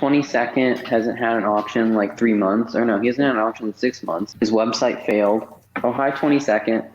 22nd hasn't had an auction in like 3 months. Or no, he hasn't had an auction in 6 months. His website failed. Oh, hi, 22nd.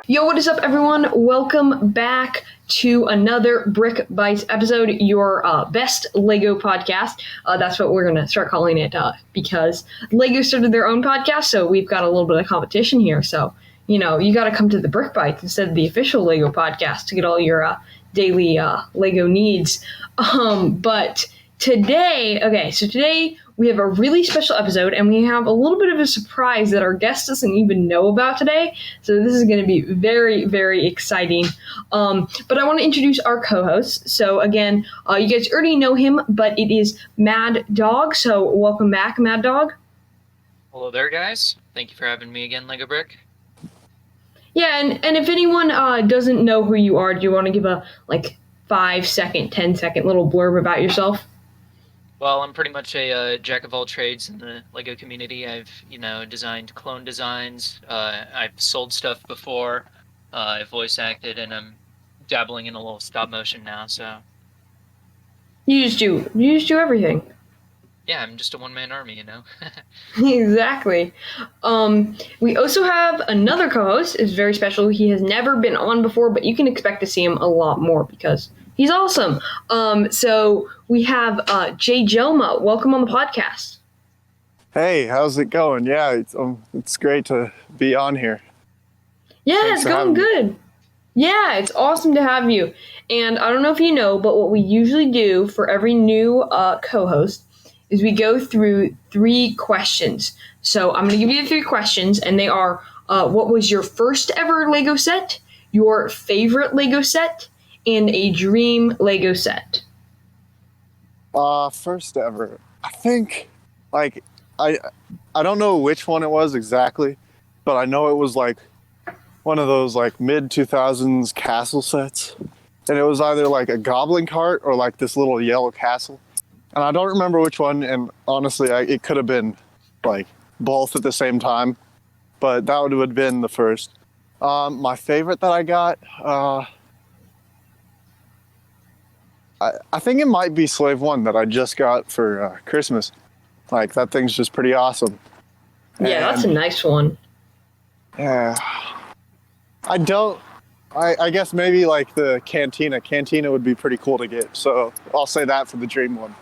Yo, what is up, everyone? Welcome back to another Brick Bites episode, your best Lego podcast. That's what we're going to start calling it because Lego started their own podcast, so we've got a little bit of competition here. So, you got to come to the Brick Bites instead of the official Lego podcast to get all your daily Lego needs. But today we have a really special episode, and we have a little bit of a surprise that our guest doesn't even know about today. So this is going to be very, very exciting. But I want to introduce our co-host. So again, you guys already know him, but it is Mad Dog. So welcome back, Mad Dog. Hello there, guys. Thank you for having me again, Lego Brick. Yeah, and if anyone doesn't know who you are, do you want to give a 5-second, 10-second little blurb about yourself? Well, I'm pretty much a jack of all trades in the Lego community. I've, designed clone designs. I've sold stuff before. I've voice acted, and I'm dabbling in a little stop motion now. So You just do everything. yeah, I'm just a one-man army, Exactly. We also have another co-host. It's very special. He has never been on before, but you can expect to see him a lot more because he's awesome. So we have Jay Joma. Welcome on the podcast. Hey, how's it going? Yeah, it's great to be on here. Yeah, Thanks it's going good. Yeah, it's awesome to have you. And I don't know if you know, but what we usually do for every new co-host is we go through 3 questions. So I'm going to give you the 3 questions, and they are, what was your first ever Lego set, your favorite Lego set, and a dream Lego set? First ever. I think, I don't know which one it was exactly, but I know it was one of those mid-2000s castle sets. And it was either a goblin cart or this little yellow castle. And I don't remember which one, and honestly, it could have been both at the same time, but that would have been the first. My favorite that I got, I think it might be Slave 1 that I just got for Christmas. That thing's just pretty awesome. Yeah, that's a nice one. Yeah. I guess maybe the Cantina. Cantina would be pretty cool to get, so I'll say that for the dream one.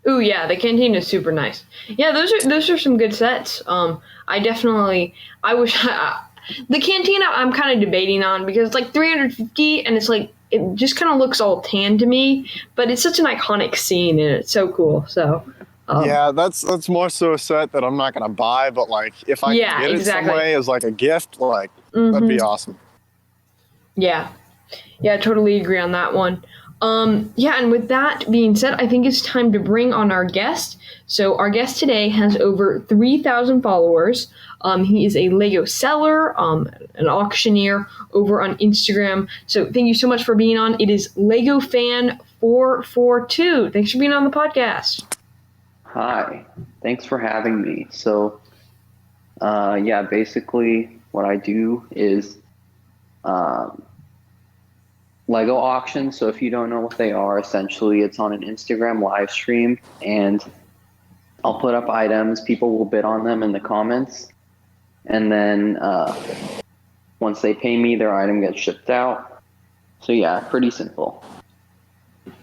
Ooh, yeah, the Cantina is super nice. Yeah, those are some good sets. I wish the Cantina I'm kind of debating on because it's $350 and it's it just kind of looks all tan to me, but it's such an iconic scene and it's so cool. So yeah, that's more so a set that I'm not gonna buy, but if I can get it some way as a gift, that'd be awesome. Yeah, I totally agree on that one. Yeah, and with that being said, I think it's time to bring on our guest. So our guest today has over 3,000 followers. He is a Lego seller, an auctioneer over on Instagram. So thank you so much for being on. It is Legofan 442. Thanks for being on the podcast. Hi. Thanks for having me. So, basically what I do is Lego auctions. So if you don't know what they are, essentially it's on an Instagram live stream, and I'll put up items. People will bid on them in the comments, and then once they pay me, their item gets shipped out. So yeah, pretty simple.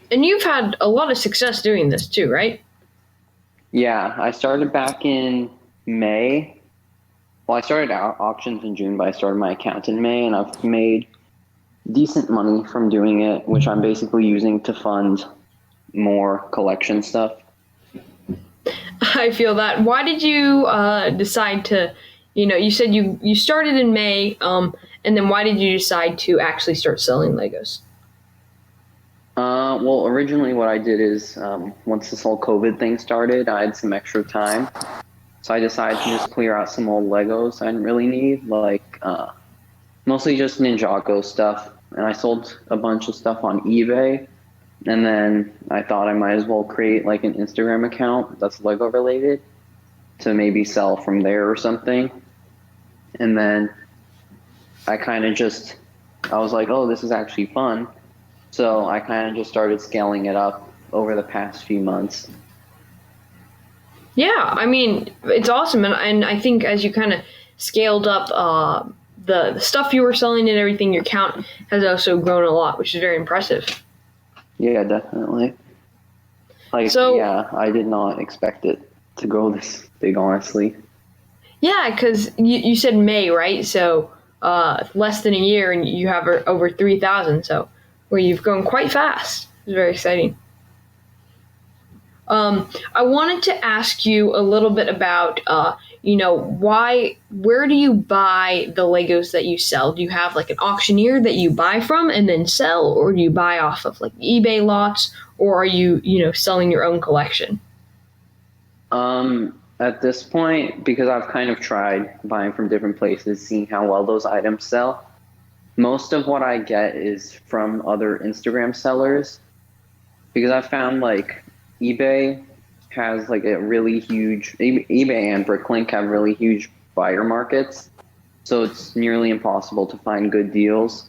And you've had a lot of success doing this too, right? Yeah, I started back in May. Well, I started auctions in June, but I started my account in May, and I've made decent money from doing it, which I'm basically using to fund more collection stuff. I feel that. Why did you decide to, you said you started in May, and then why did you decide to actually start selling Legos? Well, originally what I did is once this whole COVID thing started, I had some extra time. So I decided to just clear out some old Legos I didn't really need, mostly just Ninjago stuff. And I sold a bunch of stuff on eBay. And then I thought I might as well create an Instagram account that's Lego related to maybe sell from there or something. And then I kind of just, I was like, oh, this is actually fun. So I kind of just started scaling it up over the past few months. Yeah, I mean, it's awesome. And I think as you kind of scaled up the stuff you were selling and everything, your count has also grown a lot, which is very impressive. Yeah, definitely. Like, So- yeah, I did not expect it to grow this big, honestly. Yeah, because you said May, right? So less than a year, and you have over 3,000. So where you've grown quite fast. It's very exciting. I wanted to ask you a little bit about, where do you buy the Legos that you sell? Do you have like an auctioneer that you buy from and then sell, or do you buy off of like eBay lots, or are you, selling your own collection? At this point, because I've kind of tried buying from different places, seeing how well those items sell, most of what I get is from other Instagram sellers because I found like eBay has like a really huge eBay and Bricklink have really huge buyer markets, so it's nearly impossible to find good deals.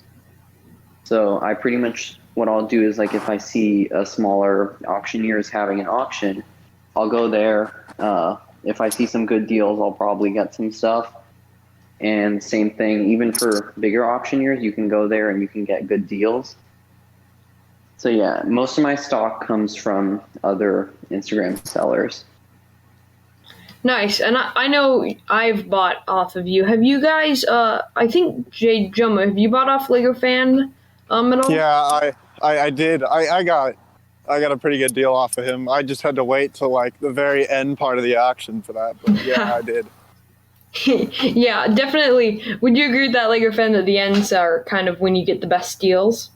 So I pretty much what I'll do is like if I see a smaller auctioneer is having an auction, I'll go there. If I see some good deals, I'll probably get some stuff. And same thing, even for bigger auctioneers, you can go there and you can get good deals. So yeah, most of my stock comes from other Instagram sellers. Nice, and I know I've bought off of you. Have you guys? I think Jay Jumma, have you bought off LegoFan at all? Yeah, I did. I got a pretty good deal off of him. I just had to wait till like the very end part of the auction for that. But yeah, I did. Yeah, definitely. Would you agree with that, LegoFan, that the ends are kind of when you get the best deals?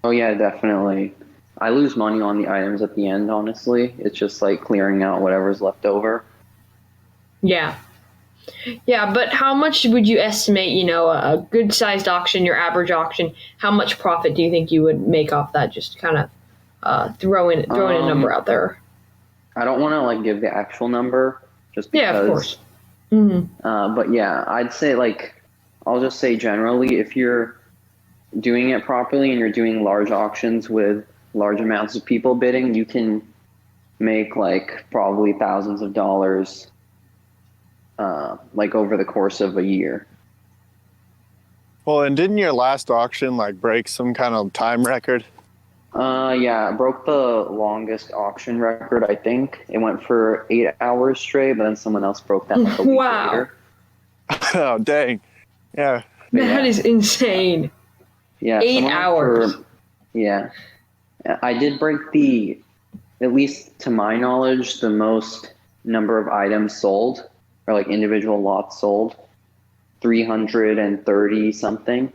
Oh yeah, definitely. I lose money on the items at the end, honestly. It's just like clearing out whatever's left over. Yeah. Yeah, but how much would you estimate, a good sized auction, your average auction, how much profit do you think you would make off that? Just kind of throwing a number out there. I don't want to like give the actual number just because. Yeah, of course. Mm-hmm. But yeah, I'd say like, I'll just say generally, if you're doing it properly and you're doing large auctions with large amounts of people bidding, you can make like probably thousands of dollars like over the course of a year. Well, and didn't your last auction like break some kind of time record? Yeah, it broke the longest auction record, I think. It went for 8 hours straight, but then someone else broke that like a week Wow. later. Oh, dang. Yeah. That is insane. Yeah, 8 someone went hours. Yeah. I did break at least to my knowledge, the most number of items sold, or like individual lots sold, 330 something.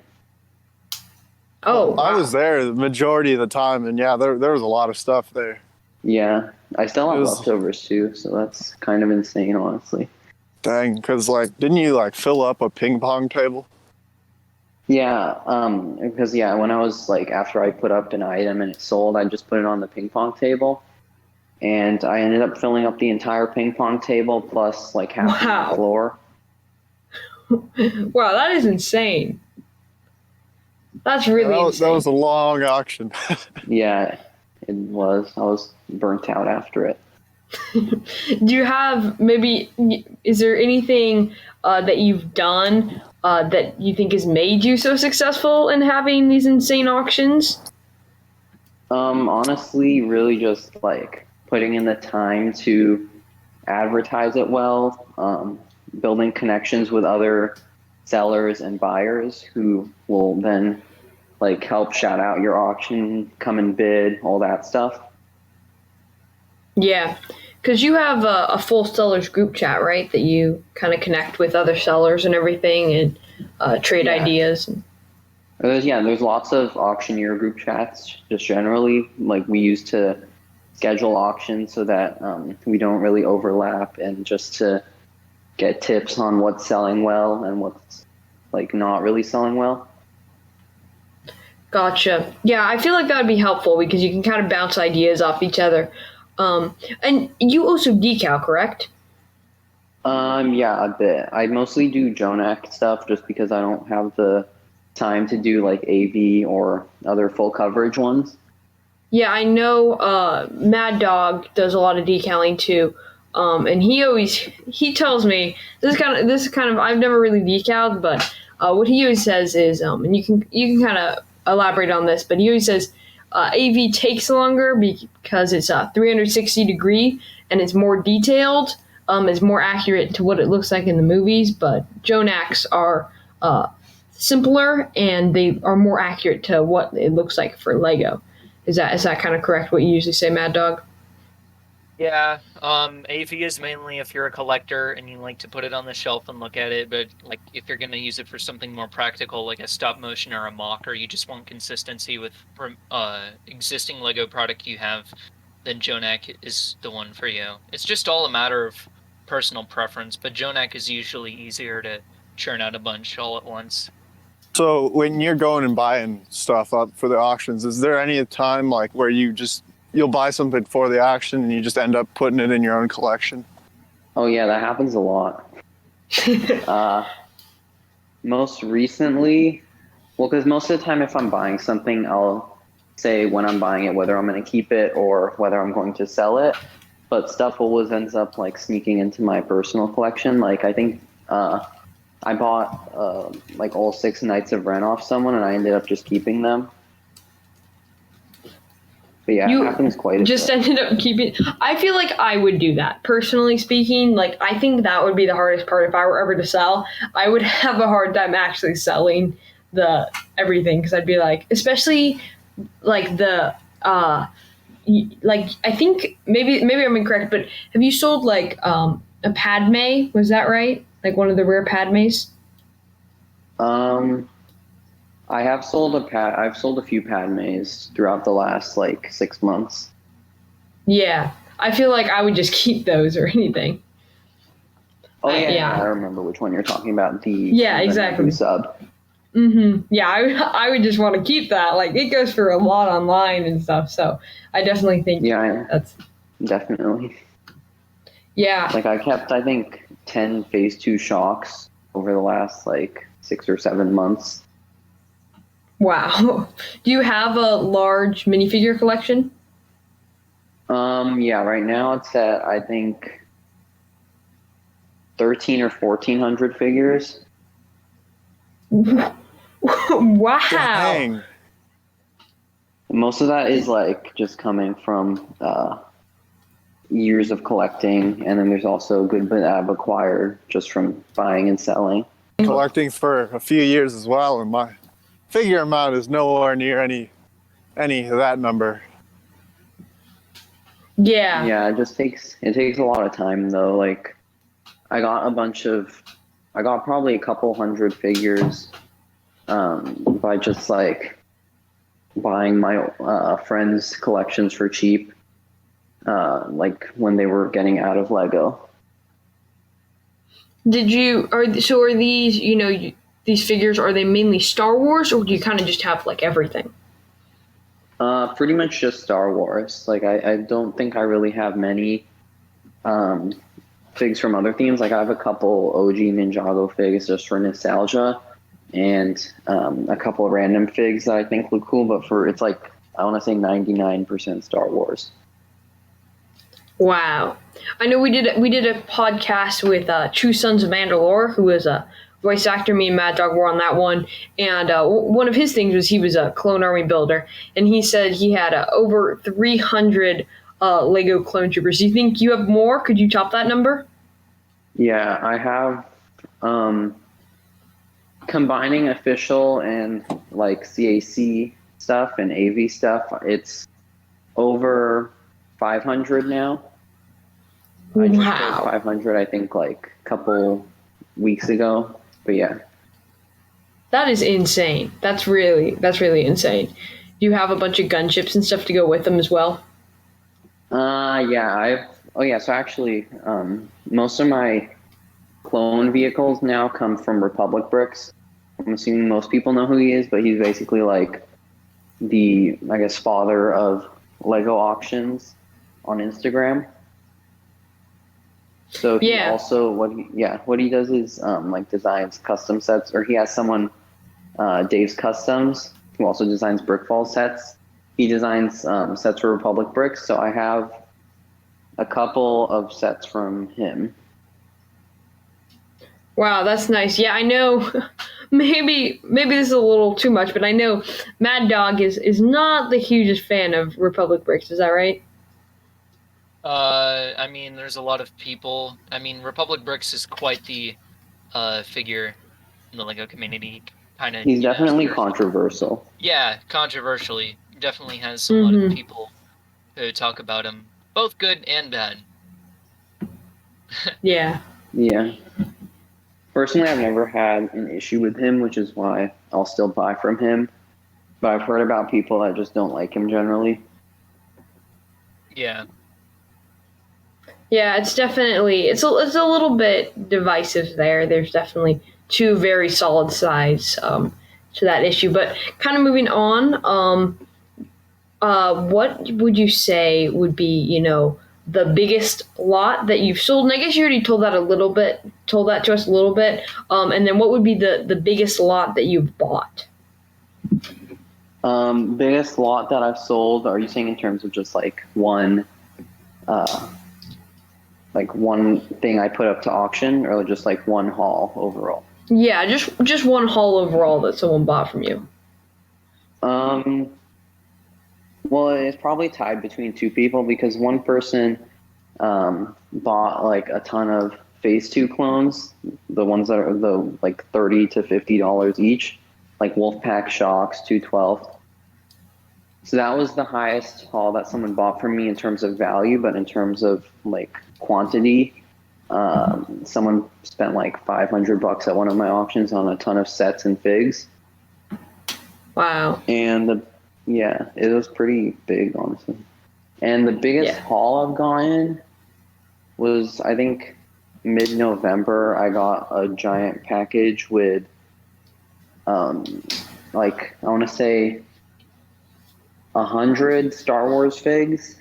Oh, I wow. was there the majority of the time, and yeah, there was a lot of stuff there. Yeah, I still have It was- leftovers too, so that's kind of insane, honestly. Dang, because like, didn't you like fill up a ping pong table? Yeah, because yeah, when I was like after I put up an item and it sold, I just put it on the ping pong table, and I ended up filling up the entire ping pong table plus like half Wow. the floor. Wow, that is insane. That's really That insane. was a long auction. Yeah, it was. I was burnt out after it. Do you have is there anything that you've done that you think has made you so successful in having these insane auctions? Honestly, really just like putting in the time to advertise it well, building connections with other sellers and buyers who will then like help shout out your auction, come and bid, all that stuff. Yeah, because you have a full sellers group chat, right? That you kind of connect with other sellers and everything and trade Yeah. ideas. There's lots of auctioneer group chats just generally like we use to schedule auctions so that we don't really overlap and just to get tips on what's selling well and what's like not really selling well. Gotcha. Yeah, I feel like that would be helpful because you can kind of bounce ideas off each other. And you also decal, correct? Yeah, a bit. I mostly do Jonak stuff just because I don't have the time to do like AV or other full coverage ones. Yeah, I know Mad Dog does a lot of decaling too. And he tells me this is kind of I've never really decaled, but what he always says is and you can kind of elaborate on this, but he always says AV takes longer because it's 360 degree and it's more detailed. It's more accurate to what it looks like in the movies, but Jonax are simpler and they are more accurate to what it looks like for Lego. Is that kind of correct? What you usually say, Mad Dog? Yeah, AV is mainly if you're a collector and you like to put it on the shelf and look at it, but like if you're going to use it for something more practical, like a stop motion or a mock, or you just want consistency with existing Lego product you have, then Jonak is the one for you. It's just all a matter of personal preference, but Jonak is usually easier to churn out a bunch all at once. So when you're going and buying stuff up for the auctions, is there any time like where you'll buy something for the auction and you just end up putting it in your own collection? Oh yeah, that happens a lot. Most recently, well, because most of the time if I'm buying something, I'll say when I'm buying it whether I'm going to keep it or whether I'm going to sell it. But stuff always ends up like sneaking into my personal collection. Like I think I bought like all 6 Nights of Ren off someone, and I ended up just keeping them. But yeah, You it happens quite a just bit. ended up keeping. I feel like I would do that personally speaking. Like I think that would be the hardest part if I were ever to sell. I would have a hard time actually selling the everything because I'd be like, especially like the like I think maybe I'm incorrect, but have you sold like a Padme? Was that right? Like one of the rare Padmes? Um, I have sold I've sold a few Padmes throughout the last like 6 months. Yeah, I feel like I would just keep those or anything. Oh yeah, Yeah, I remember which one you're talking about. yeah, The exactly. Naboo sub. Yeah, I would just want to keep that. Like it goes for a lot online and stuff. So I definitely think Yeah, that's definitely. yeah. Like I kept, I think, 10 Phase 2 shocks over the last like 6 or 7 months. Wow. Do you have a large minifigure collection? Yeah, right now it's at I think 13 or 1400 figures. Wow. Dang. Most of that is like just coming from years of collecting, and then there's also a good bit I've acquired just from buying and selling. Collecting for a few years as well, and my figure amount is nowhere near any of that number. Yeah. Yeah, it takes a lot of time though. Like I got probably a couple hundred figures by just like buying my friends' collections for cheap, like when they were getting out of Lego. Are these, these figures, are they mainly Star Wars or do you kind of just have like everything? Pretty much just Star Wars. Like I don't think I really have many figs from other themes. Like I have a couple OG Ninjago figs just for nostalgia, and a couple of random figs that I think look cool. But it's like I want to say 99% Star Wars. Wow. I know we did a podcast with True Sons of Mandalore, who was a voice actor. Me and Mad Dog were on that one, and one of his things was he was a clone army builder, and he said he had over 300 Lego clone troopers. Do you think you have more? Could you top that number? Yeah, I have combining official and like CAC stuff and AV stuff. It's over 500 now. I just hit 500, I think, like a couple weeks ago. But yeah, that is insane. That's really insane. Do you have a bunch of gunships and stuff to go with them as well? yeah, so actually, most of my clone vehicles now come from Republic Bricks. I'm assuming most people know who he is, but he's basically like the, I guess, father of Lego auctions on Instagram. So he Yeah. also what he does is like designs custom sets, or he has someone Dave's Customs who also designs brickfall sets. He designs sets for Republic Bricks, so I have a couple of sets from him. Wow, that's nice. Yeah, I know. Maybe this is a little too much, but I know Mad Dog is not the hugest fan of Republic Bricks. Is that right? I mean, there's a lot of people. I mean, Republic Bricks is quite the figure in the Lego community. Kind of, He's you know, definitely controversial. yeah, controversially, definitely has a lot of Mm-hmm. people who talk about him, both good and bad. Yeah. Yeah. Personally, I've never had an issue with him, which is why I'll still buy from him. But I've heard about people that just don't like him generally. Yeah. Yeah, it's definitely it's a little bit divisive there. There's definitely two very solid sides to that issue. But kind of moving on, what would you say would be, the biggest lot that you've sold? And I guess you already told that to us a little bit. And then what would be the biggest lot that you've bought? Biggest lot that I've sold, are you saying in terms of just like one thing I put up to auction, or just like one haul overall? Yeah, just one haul overall that someone bought from you. Well, it's probably tied between two people, because one person bought like a ton of Phase 2 clones, the ones that are the like $30 to $50 each, like Wolfpack Shocks 212. So that was the highest haul that someone bought from me in terms of value, but in terms of like quantity, someone spent like $500 at one of my auctions on a ton of sets and figs. Wow. And it was pretty big, honestly. And the biggest haul I've gotten was, I think, mid-November. I got a giant package with, like, I want to say 100 Star Wars figs.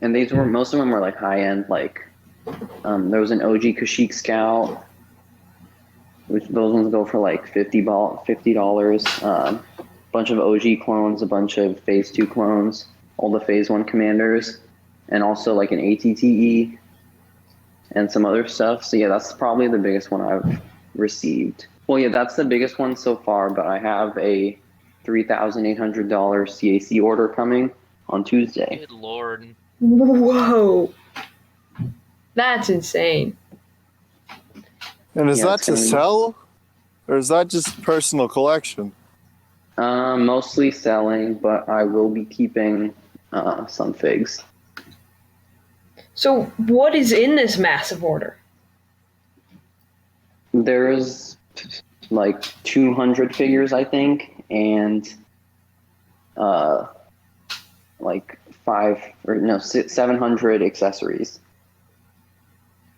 And most of them were like high-end, like, there was an OG Kashyyyk Scout, which those ones go for like $50. Bunch of OG clones, a bunch of Phase 2 clones, all the Phase 1 commanders, and also like an ATTE and some other stuff. So yeah, that's probably the biggest one I've received. Well, yeah, that's the biggest one so far, but I have a $3,800 CAC order coming on Tuesday. Good Lord. Whoa. That's insane. And is that it's to gonna be- sell, or is that just personal collection? Mostly selling, but I will be keeping some figs. So what is in this massive order? There's like 200 figures, I think, and like 700 accessories.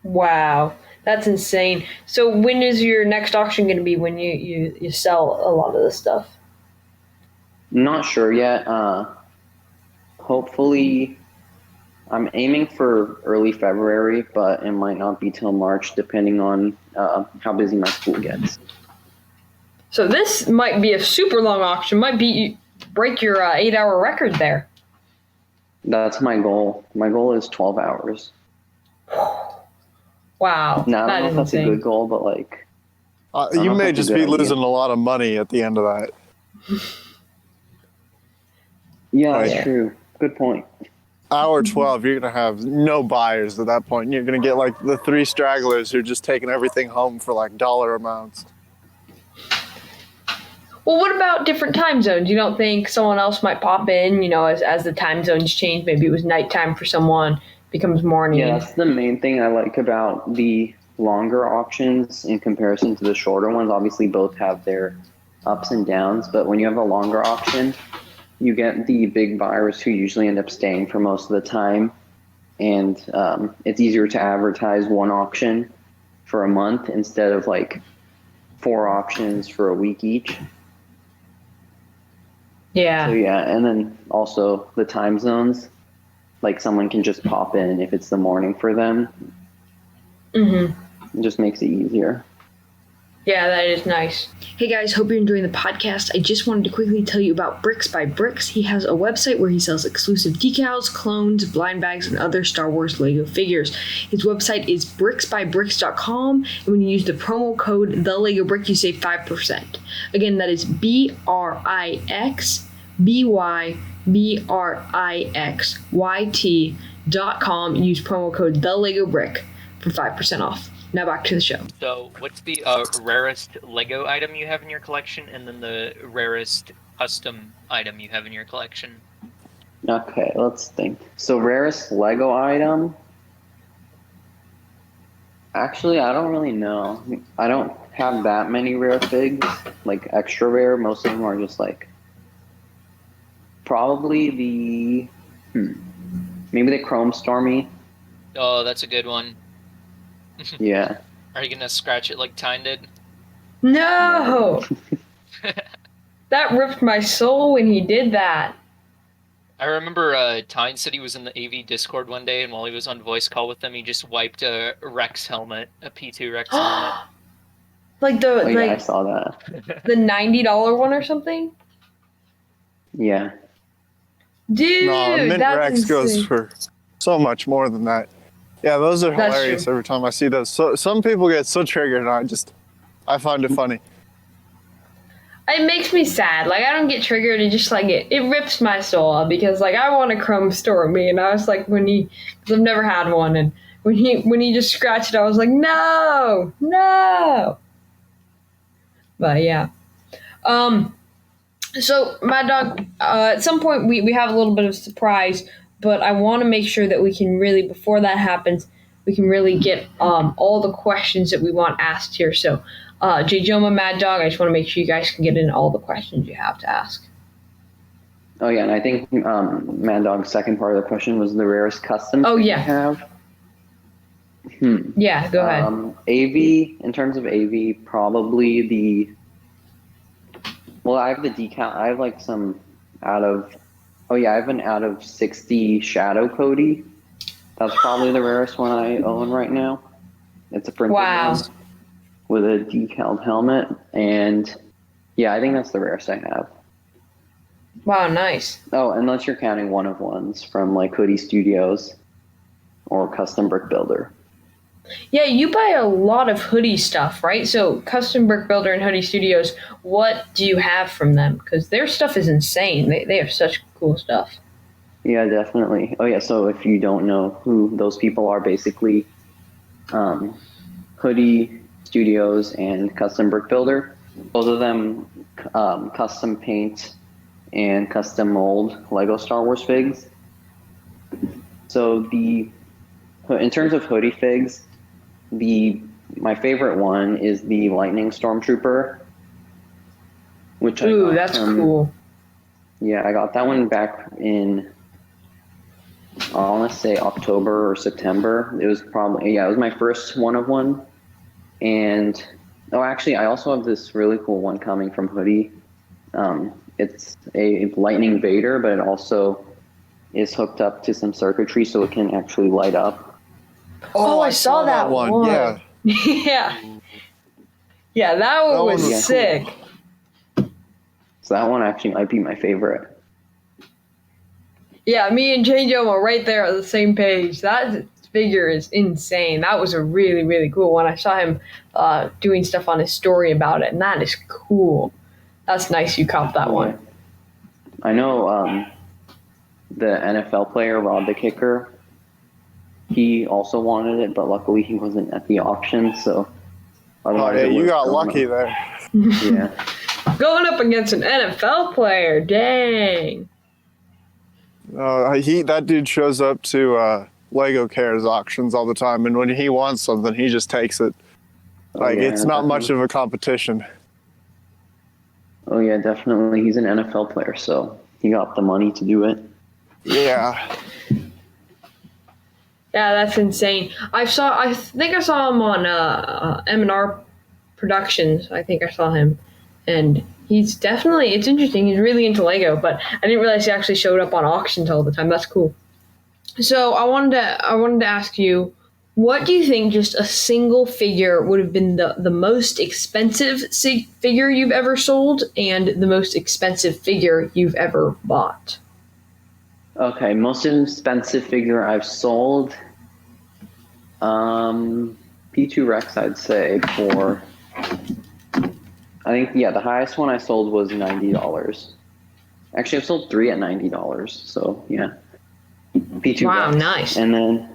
Wow, that's insane. So when is your next auction going to be, when you sell a lot of this stuff? Not sure yet. Hopefully, I'm aiming for early February, but it might not be till March, depending on how busy my school gets. So this might be a super long auction. Break your 8-hour record there. That's my goal. My goal is 12 hours. Wow, Now, I that don't know is if that's insane. a good goal, but like, You may that's a just good be idea. losing a lot of money at the end of that. yeah, Right. that's true. Good point. Hour 12, you're going to have no buyers at that point. You're going to get like the 3 stragglers who are just taking everything home for like dollar amounts. Well, what about different time zones? You don't think someone else might pop in, as the time zones change? Maybe it was nighttime for someone, becomes morning. Yeah, that's the main thing I like about the longer auctions in comparison to the shorter ones. Obviously, both have their ups and downs, but when you have a longer auction, you get the big buyers who usually end up staying for most of the time, and it's easier to advertise one auction for a month instead of like 4 auctions for a week each. Yeah. So yeah, and then also the time zones, like someone can just pop in if it's the morning for them. Mm-hmm. It just makes it easier. Yeah, that is nice. Hey guys, hope you're enjoying the podcast. I just wanted to quickly tell you about Bricks by Bricks. He has a website where he sells exclusive decals, clones, blind bags, and other Star Wars Lego figures. His website is bricksbybricks.com, and when you use the promo code TheLegoBrick, you save 5%. Again, that is BRIXBYBRIXYT.com. Use promo code TheLegoBrick for 5% off. Now back to the show. So, what's the rarest Lego item you have in your collection, and then the rarest custom item you have in your collection? Okay, let's think. So rarest Lego item? Actually, I don't really know. I don't have that many rare figs, like extra rare. Most of them are just like probably maybe the Chrome Stormy. Oh, that's a good one. Yeah. Are you gonna scratch it like Tyne did? No! That ripped my soul when he did that. I remember Tyne said he was in the AV Discord one day, and while he was on voice call with them, he just wiped a Rex helmet, a P2 Rex helmet. Like the Oh, yeah, I saw that. the $90 one or something? Yeah. Dude, No, Mint that's Rex insane. goes for so much more than that. Yeah, those are That's hilarious true. every time I see those. So some people get so triggered, and I find it funny. It makes me sad. Like, I don't get triggered. It just, like, it rips my soul out because, like, I want a Chrome Stormy. And I was like, because I've never had one. And when he just scratched it, I was like, no. But, yeah. So, Mad Dog, at some point we have a little bit of surprise, but I want to make sure that we can really, before that happens, we can really get all the questions that we want asked here. So, J. Joma, Mad Dog, I just want to make sure you guys can get in all the questions you have to ask. Oh yeah, and I think Mad Dog's second part of the question was the rarest custom Oh, thing yeah. I have. Yeah, go ahead. AV, in terms of AV, probably I have the decal. I have like some I have an out of 60 Shadow Cody. That's probably the rarest one I own right now. It's a printed Wow. one with a decaled helmet, and yeah, I think that's the rarest I have. Wow, nice. Oh, unless you're counting one of ones from like Hoodie Studios or Custom Brick Builder. Yeah, you buy a lot of hoodie stuff, right? So, Custom Brick Builder and Hoodie Studios, what do you have from them? Because their stuff is insane. They have such cool stuff. Yeah, definitely. Oh yeah, so if you don't know who those people are, basically Hoodie Studios and Custom Brick Builder, both of them custom paint and custom mold Lego Star Wars figs. So in terms of hoodie figs, my favorite one is the Lightning Stormtrooper, which Ooh, that's cool. Yeah, I got that one back in, I want to say October or September. It was it was my first one of one. And actually, I also have this really cool one coming from Hoodie. It's a Lightning Vader, but it also is hooked up to some circuitry so it can actually light up. Oh, I saw that one. Yeah. Yeah. Yeah, that one was was sick. So that one actually might be my favorite. Yeah, me and J. Joe are right there on the same page. That figure is insane. That was a really, really cool one. I saw him doing stuff on his story about it, and that is cool. That's nice you copped that one. I know the NFL player, Rob the Kicker, he also wanted it, but luckily he wasn't at the auction, so... Oh, yeah, you got lucky there. Yeah. Going up against an NFL player, dang. That dude shows up to Lego Cares auctions all the time, and when he wants something, he just takes it. Like, yeah, it's not much of a competition. Oh yeah, definitely. He's an NFL player, so he got the money to do it. Yeah. Yeah, that's insane. I think I saw him on M&R Productions. I think I saw him, and it's interesting. He's really into Lego, but I didn't realize he actually showed up on auctions all the time. That's cool. So I wanted to ask you, what do you think just a single figure would have been the most expensive figure you've ever sold and the most expensive figure you've ever bought? Okay, most expensive figure I've sold. P2 Rex, I'd say for. I think the highest one I sold was $90. Actually, I've sold 3 at $90. So yeah, P2 Wow, Rex. nice. And then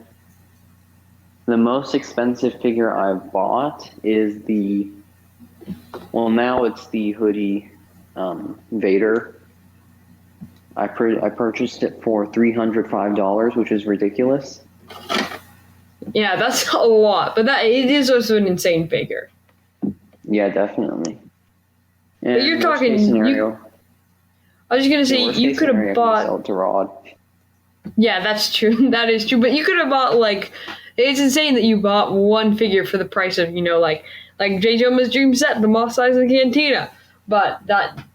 the most expensive figure I've bought is now it's the hoodie Vader. I purchased it for $305, which is ridiculous. Yeah, that's a lot, but it is also an insane figure. Yeah, definitely. And But you're worst talking- case scenario, I was just gonna say worst you case could scenario, have I can bought. sell it to Rod. Yeah, that's true. That is true. But you could have bought it's insane that you bought one figure for the price of like J. Joma's Dream Set, the Moss Size and Cantina. But that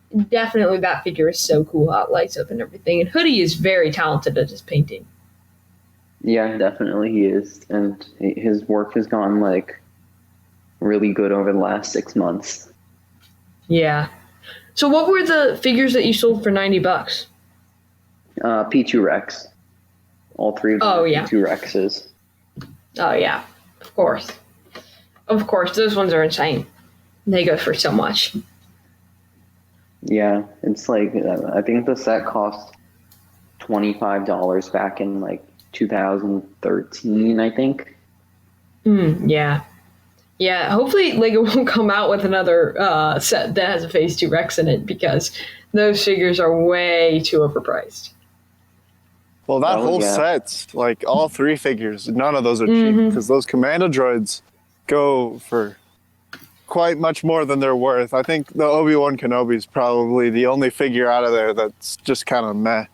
figure is so cool, how it lights up and everything. And Hoodie is very talented at his painting. Yeah, definitely he is, and his work has gone really good over the last 6 months. Yeah. So what were the figures that you sold for $90? P2 Rex, all 3 of them. Oh, are yeah. P2 Rexes. Oh yeah, of course. Of course, those ones are insane. They go for so much. Yeah, it's I think the set cost $25 back in 2013, I think. Yeah. Yeah, hopefully Lego won't come out with another set that has a Phase 2 Rex in it, because those figures are way too overpriced. Well, that whole yeah. set, all 3 figures, none of those are cheap, because those Commando droids go for quite much more than they're worth. I think the Obi-Wan Kenobi is probably the only figure out of there that's just kind of meh.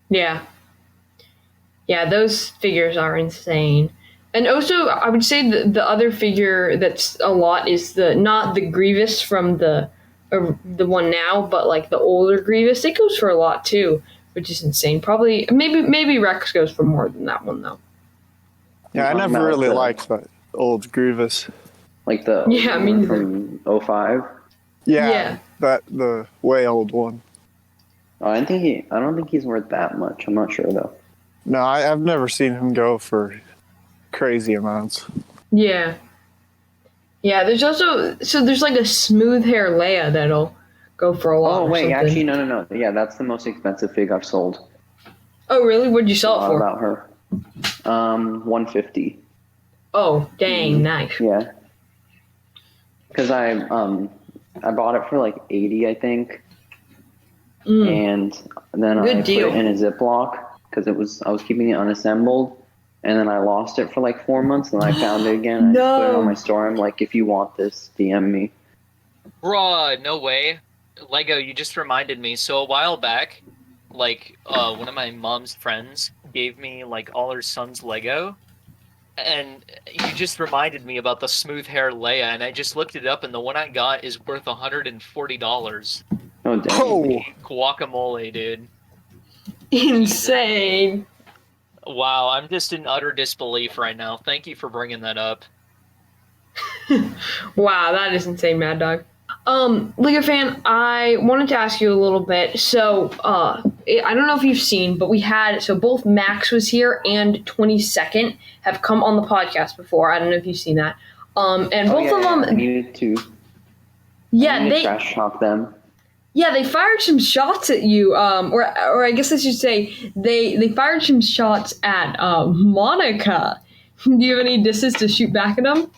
Yeah. Yeah, those figures are insane. And also, I would say the other figure that's a lot is not the Grievous from the one now, but the older Grievous. It goes for a lot too, which is insane. Probably, maybe Rex goes for more than that one though. Yeah, I never really liked that old Grievous. The Yeah, I mean from 05. Yeah. The way old one. Oh, I don't think he's worth that much. I'm not sure though. No, I've never seen him go for crazy amounts. Yeah. Yeah, there's also there's a smooth hair Leia that'll go for a lot. Oh wait, something. actually no. Yeah, that's the most expensive fig I've sold. Oh really? What'd you sell it for? About her. $150. Oh, dang, nice. Yeah. Because I bought it for $80, I think. And then Good I deal. put it in a Ziploc because I was keeping it unassembled, and then I lost it for 4 months, and I found it again. I put it on my store. I'm like, if you want this, DM me. Bruh, no way. Lego, you just reminded me. So a while back, one of my mom's friends gave me all her son's Lego, and you just reminded me about the smooth hair Leia, and I just looked it up, and the one I got is worth $140. Oh, dang. Oh, Guacamole, dude. Insane. Wow, I'm just in utter disbelief right now. Thank you for bringing that up. Wow, that is insane, Mad Dog. Legofan, I wanted to ask you a little bit. So, I don't know if you've seen, but both Max was here and 22nd have come on the podcast before. I don't know if you've seen that. And both of them. I needed to. Yeah, I needed they. to trash talk them. Yeah, they fired some shots at you. Or I guess I should say they fired some shots at Monica. Do you have any disses to shoot back at them?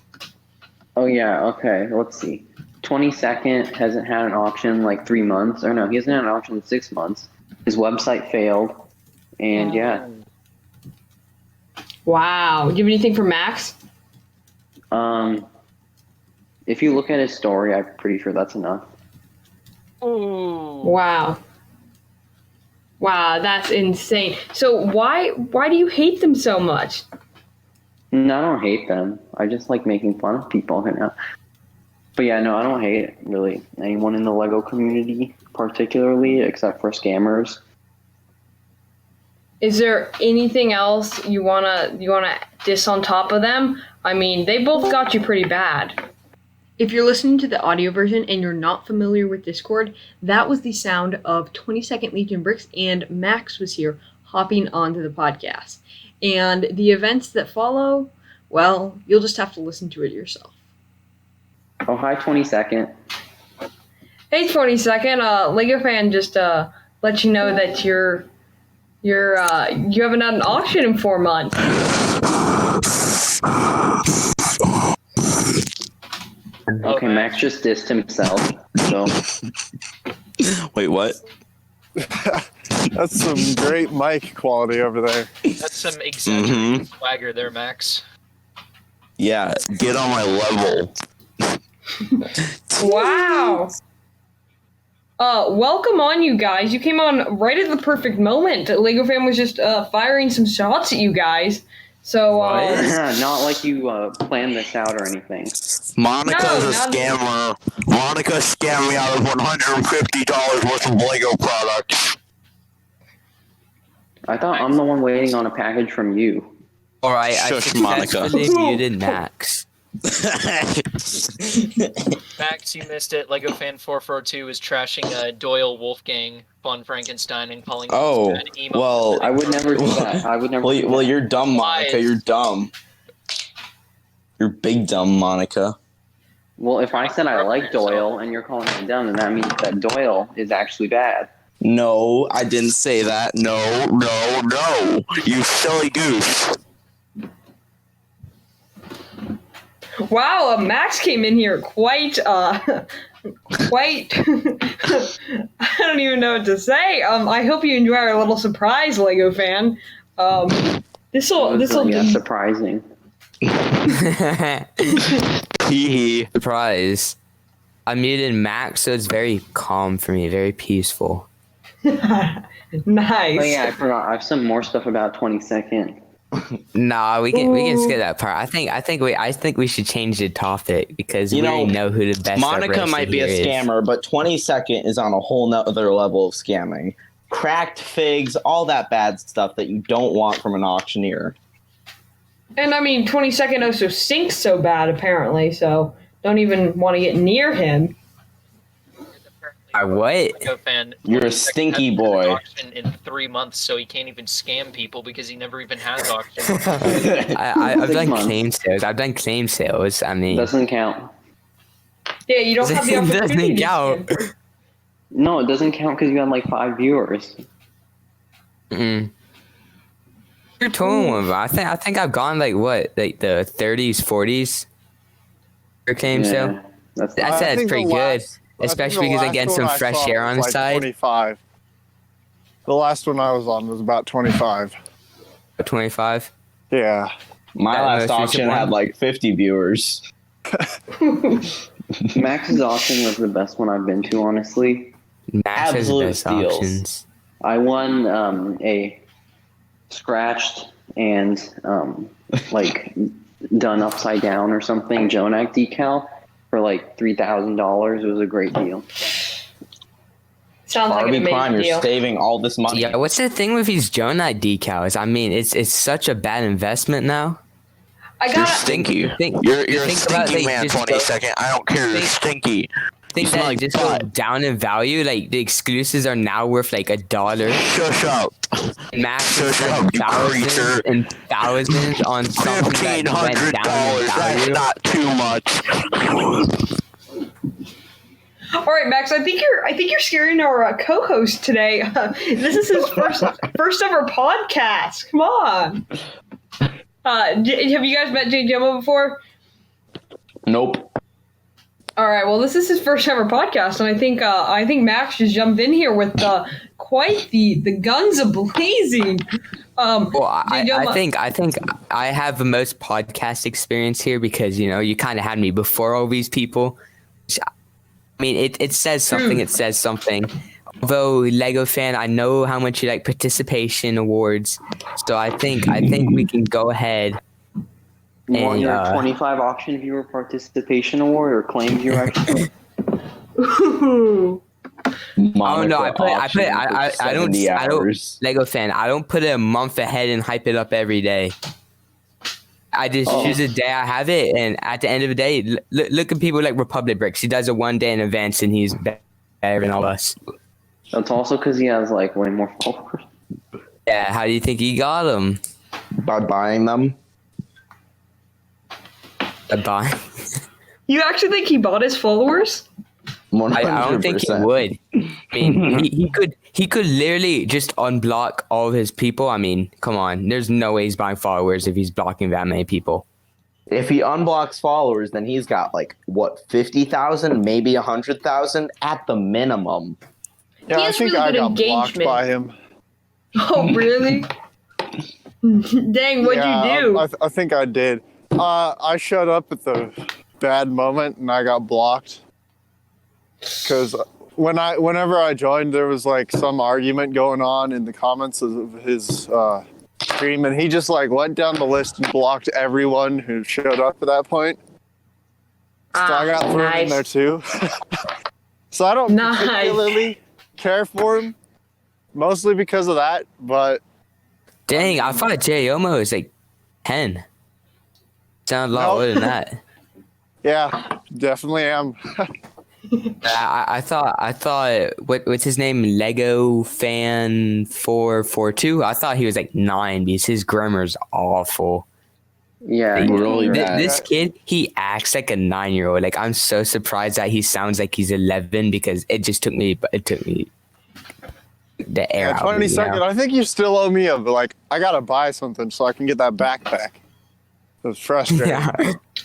Oh yeah. Okay. Let's see. 22nd hasn't had an auction in 3 months, or no, he hasn't had an auction in 6 months. His website failed, and yeah. Wow. Do you have anything for Max? If you look at his story, I'm pretty sure that's enough. Ooh. Wow. Wow, that's insane. So why do you hate them so much? No, I don't hate them. I just like making fun of people. But yeah, no, I don't hate really anyone in the Lego community particularly, except for scammers. Is there anything else you wanna diss on top of them? I mean, they both got you pretty bad. If you're listening to the audio version and you're not familiar with Discord, that was the sound of 22nd Legion Bricks, and Max was here hopping onto the podcast. And the events that follow, well, you'll just have to listen to it yourself. Oh, hi, 22nd. Hey, 22nd. Legofan just let you know that you haven't had an auction in 4 months. Okay, Max just dissed himself. So Wait, what? That's some great mic quality over there. That's some exaggerated swagger there, Max. Yeah, get on my level. Wow. Welcome on, you guys. You came on right at the perfect moment. Legofan was just firing some shots at you guys. So, not like you planned this out or anything. Monica's a scammer. Monica scammed me out of $150 worth of Lego products. I thought I'm the one waiting on a package from you. Alright, I Shush, Monica. successfully muted Max. Max, you missed it. LegoFan442 is trashing Doyle, Wolfgang, Von Frankenstein, and calling Oh, them bad emo. well, I would never do that. I would never. do well, that. you're dumb, Monica. You're dumb. You're big dumb, Monica. Well, if I said I like Doyle and you're calling me dumb, then that means that Doyle is actually bad. No, I didn't say that. No. You silly goose. wow, Max came in here quite, I don't even know what to say. I hope you enjoy our little surprise, Legofan. This'll Yeah, surprising. Hee hee. Surprise. I muted Max, so it's very calm for me, very peaceful. nice. Oh yeah, I forgot. I have some more stuff about 22nd. Nah, we can skip that part. I think we should change the topic because we already know who the best. Monica might be a scammer, but 22nd is on a whole nother level of scamming. Cracked figs, all that bad stuff that you don't want from an auctioneer. And I mean, 22nd also stinks so bad, apparently, so don't even want to get near him. What? LegoFan, You're a stinky boy. Auction in 3 months, so he can't even scam people because he never even has auctions. I've 6 done months. claim sales. I mean, Doesn't count. Yeah, you don't have the it opportunity. doesn't count. No, it doesn't count because you had like 5 viewers. Mm. You're totally one, but I think I've gone like the 30s, 40s for claim sale. That's I'd say that's pretty good, especially because I get some fresh air on the side. 25. The last one I was on was about 25. 25. Yeah. My That last most recent auction one? had like 50 viewers. Max's auction was the best one I've been to, honestly. Max has the Absolute best steals. options. I won a scratched and like done upside down or something Jonak decal for like $3,000. It was a great deal. Sounds like an Barbie amazing Prime, you're deal. saving all this money. Yeah, what's the thing with these Jonite decals? I mean, it's such a bad investment now. I You're got stinky. Think- You're a think about, stinky like, man, just 22nd. I don't care. You're think- stinky. think smell that like just go butt. down in value. Like the exclusives are now worth like $1. Shush up. Max is Shut like up, you thousands creature. and thousands on something that went $1,500. down in That's value. not too much. All right, Max. I think you're scaring our co-host today. This is his first ever podcast. Come on. Have you guys met Jay Jumbo before? Nope. All right. Well, this is his first ever podcast, and I think Max just jumped in here with quite the guns a blazing. Well, Jay Jumbo- I think I have the most podcast experience here because you kind of had me before all these people. I mean, it says something. It says something. Although Lego fan, I know how much you like participation awards, so I think we can go ahead. You want And, your 25 auction viewer participation award or claim viewer? Ooh. Oh no, I don't, 70 I don't, hours. Lego fan. I don't put it a month ahead and hype it up every day. I just choose a day I have it, and at the end of the day, look at people like Republic Bricks. He does it one day in advance, and he's better than all of us. That's also because he has like way more followers. Yeah, how do you think he got them? By buying them. A buy? You actually think he bought his followers? 100%. I don't think he would. I mean, he could literally just unblock all of his people. I mean, come on. There's no way he's buying followers if he's blocking that many people. If he unblocks followers, then he's got like what 50,000, maybe 100,000 at the minimum. Yeah, He I has think really I good got blocked engagement. by him. Oh, really? Dang, what'd Yeah, you do? I think I did. I showed up at the bad moment and I got blocked. Because whenever I joined, there was like some argument going on in the comments of his stream, and he just like went down the list and blocked everyone who showed up at that point. So I got thrown in there too. So I don't Nice. particularly care for him, mostly because of that. But Dang, I thought Jay Omo was like 10. Sounds a lot Nope. older than that. yeah, definitely am. I thought what's his name? Legofan 442. I thought he was like 9 because his grammar's awful. Yeah, Like, Really bad. This kid, he acts like a 9-year-old. Like, I'm so surprised that he sounds like he's 11 because it took me the air Yeah, out. 20 of me, you seconds. know? I think you still owe me I gotta buy something so I can get that backpack. It was frustrating. Yeah.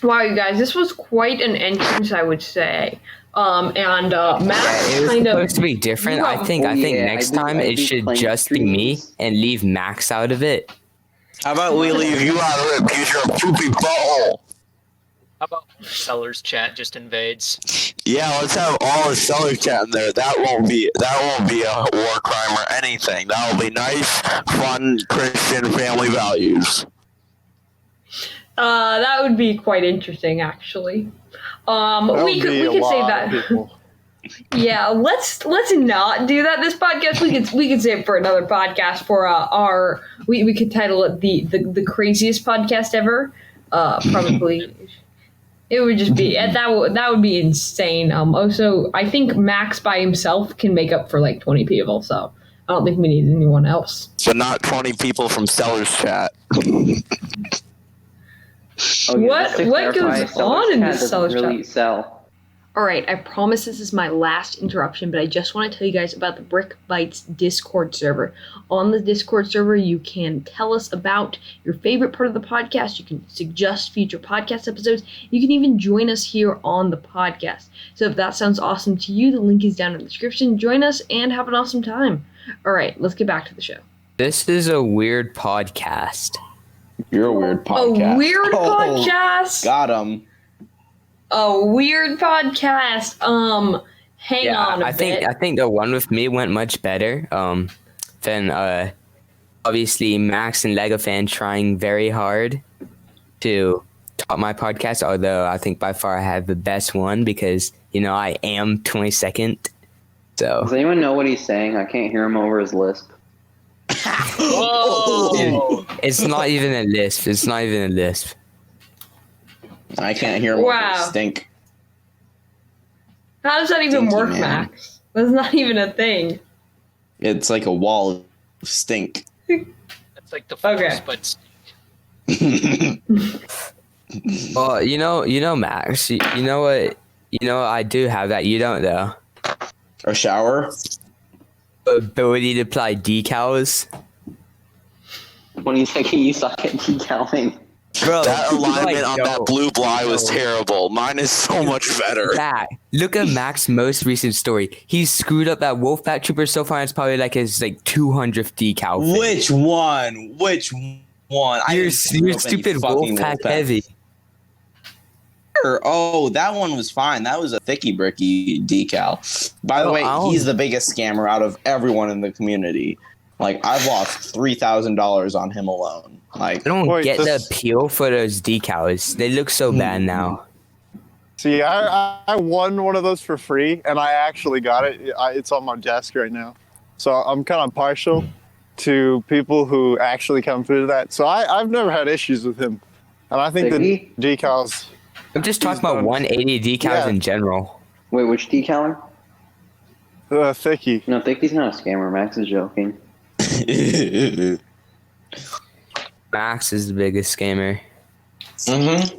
Wow, you guys, this was quite an entrance, I would say. Matt It was kind of. supposed to be different. I think Oh, yeah, next I'd be- time I'd it be should playing just be me streams. and leave Max out of it. How about we leave you out of it because you're a poopy butthole? How about sellers chat just invades? Yeah, let's have all the seller chat in there. That won't be a war crime or anything. That'll be nice, fun Christian family values. That would be quite interesting, actually. That We would could be a say lot that. of people. Yeah, let's not do that. This podcast we could save for another podcast for our we could title it the craziest podcast ever. Probably it would just be that would be insane. Also, I think Max by himself can make up for like 20 people, so I don't think we need anyone else. But not 20 people from sellers chat. Oh, yeah, What- just to what clarify, goes on in chat this doesn't seller's really chat? sell. All right, I promise this is my last interruption, but I just want to tell you guys about the Brick Bites Discord server. On the Discord server, you can tell us about your favorite part of the podcast. You can suggest future podcast episodes. You can even join us here on the podcast. So if that sounds awesome to you, the link is down in the description. Join us and have an awesome time. All right, let's get back to the show. This is a weird podcast. You're a weird podcast. A weird Oh, podcast. Got him. A weird podcast. Hang on a I bit. think the one with me went much better. Than obviously Max and Legofan trying very hard to top my podcast. Although I think by far I have the best one because I am 22nd. So Does anyone know what he's saying? I can't hear him over his lisp. Whoa! it's not even a lisp. It's not even a lisp. I can't hear him. Wow. Stink. How does that even Stinky work, man. Max? That's not even a thing. It's like a wall of stink. That's like the force, Okay. but Well, Max. You know what? I do have that. You don't though. A shower. Ability to apply decals. 20 second you suck at decaling. Bro, That alignment on that yo, blue bly was yo. terrible. Mine is so much better. That. Look at Max's most recent story. He screwed up that Wolfpack Trooper so far. It's probably like his 200th decal. thing. Which one? Which one? I You're didn't screw up any stupid fucking Wolfpack Wolfpack. heavy. Oh, that one was fine. That was a thicky bricky decal. By the Oh, way, I'll- he's the biggest scammer out of everyone in the community. Like, I've lost $3,000 on him alone. Like, I don't Wait, get this- the appeal for those decals. They look so bad now. See, I won one of those for free, and I actually got it. It's on my desk right now. So I'm kind of partial to people who actually come through that. So I've never had issues with him. And I think Biggie? the decals... I'm just talking about done. 180 decals Yeah. in general. Wait, which decaler? Thicky. No, Thicky's not a scammer. Max is joking. Max is the biggest scammer.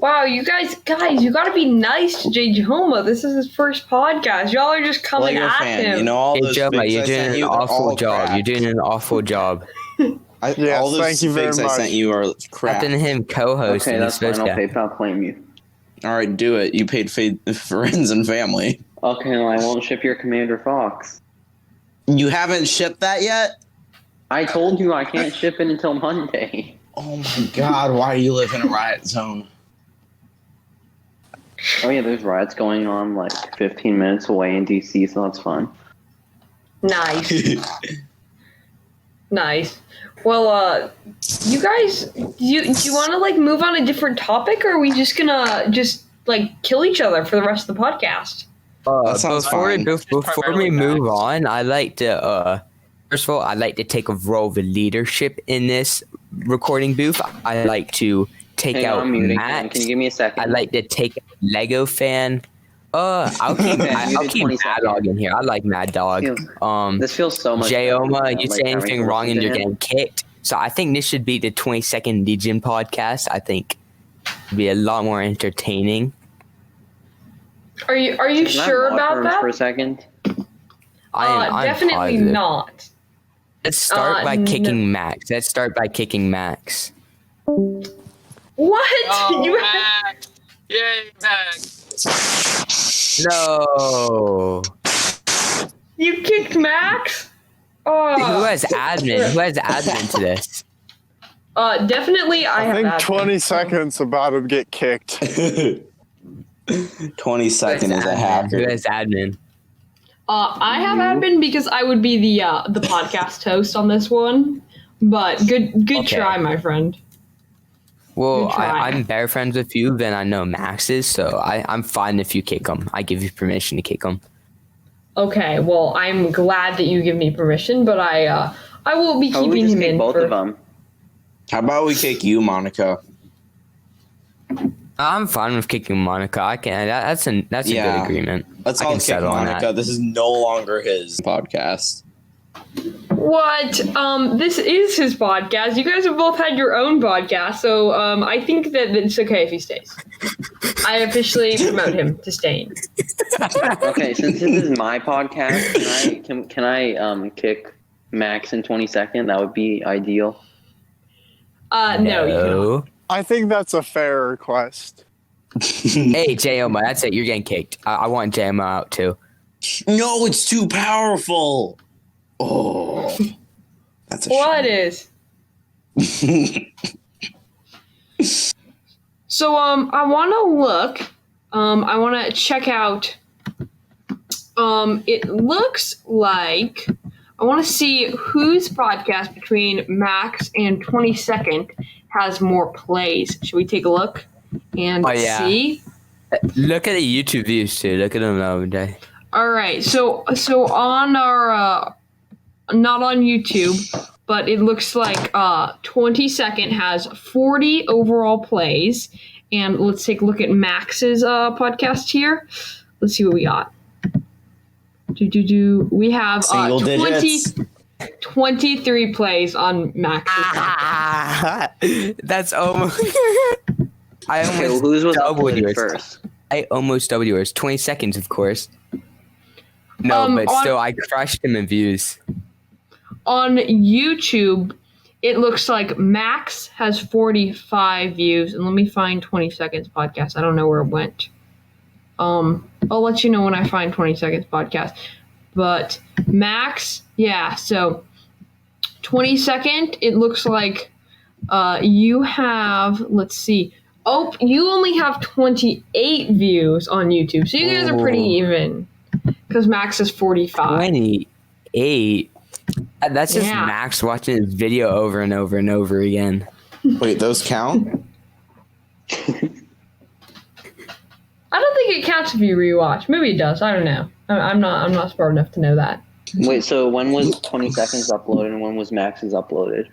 Wow, you guys, you gotta be nice to J. Joma. This is his first podcast. Y'all are just coming Lego at fan, him. you know all Hey, those Joma, figs you're I doing sent an you, they're awful all job. crap. You're doing an awful job. Yes, all those thank you very figs I much. sent you are crap. Letting him co-host Okay, in that's this fine. I'll podcast. PayPal claim you. All right, do it. You paid friends and family. Okay, well, I won't ship your Commander Fox. You haven't shipped that yet? I told you I can't ship it until Monday. Oh my god, why do you live in a riot zone? Oh yeah, there's riots going on like 15 minutes away in DC, so that's fun. Nice. Nice. Well, you guys, do you want to like move on a different topic, or are we just gonna like kill each other for the rest of the podcast? That sounds fine. Before Primarily we move Max. on, I'd like to first of all, I'd like to take a role of leadership in this recording booth. I'd like to take Hang out on, I'm muting. Matt. Can you give me a second? I'd like to take Legofan. I'll keep Okay, I'll muted keep 20 Mad seconds. Dog in here. I like Mad Dog. This feels so much better Joma, than, you like, say having anything to wrong listen and to you're him. getting kicked. So I think this should be the 22nd Legion podcast. I think it'd be a lot more entertaining. Are you Can I sure mod about terms that? for a second? I'm Definitely positive. not. Let's start by no. kicking Max. Let's start by kicking Max. What? Oh, You Max! Yay, Max! No. you kicked Max? Oh. Who has admin? Who has admin to this? Definitely I I have think that. 20 seconds about to get kicked. 20 seconds is a Who hacker. has admin? I have admin because I would be the podcast host on this one. But good Okay. try, my friend. Well, Good try. I'm better friends with you than I know Max is, so I'm fine if you kick him. I give you permission to kick him. Okay, well, I'm glad that you give me permission, but I will be How about we keeping just him kick in both for. of them? How about we kick you, Monica? I'm fine with kicking Monica. I can. That's a Yeah. good agreement. Let's I all can kick settle on Monica. that. This is no longer his podcast. What? This is his podcast. You guys have both had your own podcast, so I think that it's okay if he stays. I officially promote him to staying. Okay, since this is my podcast, can I kick Max in 22nd? That would be ideal. No, you cannot. I think that's a fair request. Hey, Joma, that's it. You're getting kicked. I want Joma out too. No, it's too powerful. Oh, that's a What is? So I want to look. I want to check out. It looks like I want to see whose podcast between Max and 22nd has more plays. Should we take a look and Oh, yeah. see? Look at the YouTube views too. Look at them the other day. All right. So on our not on YouTube, but it looks like 22nd has 40 overall plays. And let's take a look at Max's podcast here. Let's see what we got. We have Single 23 plays on Max's podcast. That's almost. I Okay, well, almost whose was doubled uploaded yours. first? I almost doubled yours. 20 seconds, of course. No, but on- still, I crushed him in views. On YouTube, it looks like Max has 45 views. And let me find 20 Seconds podcast. I don't know where it went. I'll let you know when I find 20 Seconds podcast. But Max, yeah, so 22nd, it looks like you have, let's see. Oh, you only have 28 views on YouTube. So you guys are pretty even. Because Max is 45. 28. That's just Yeah. Max watching his video over and over and over again. Wait, those count? I don't think it counts if you rewatch. Maybe it does. I don't know. I'm not smart enough to know that. Wait, so when was 20 Seconds uploaded and when was Max's uploaded?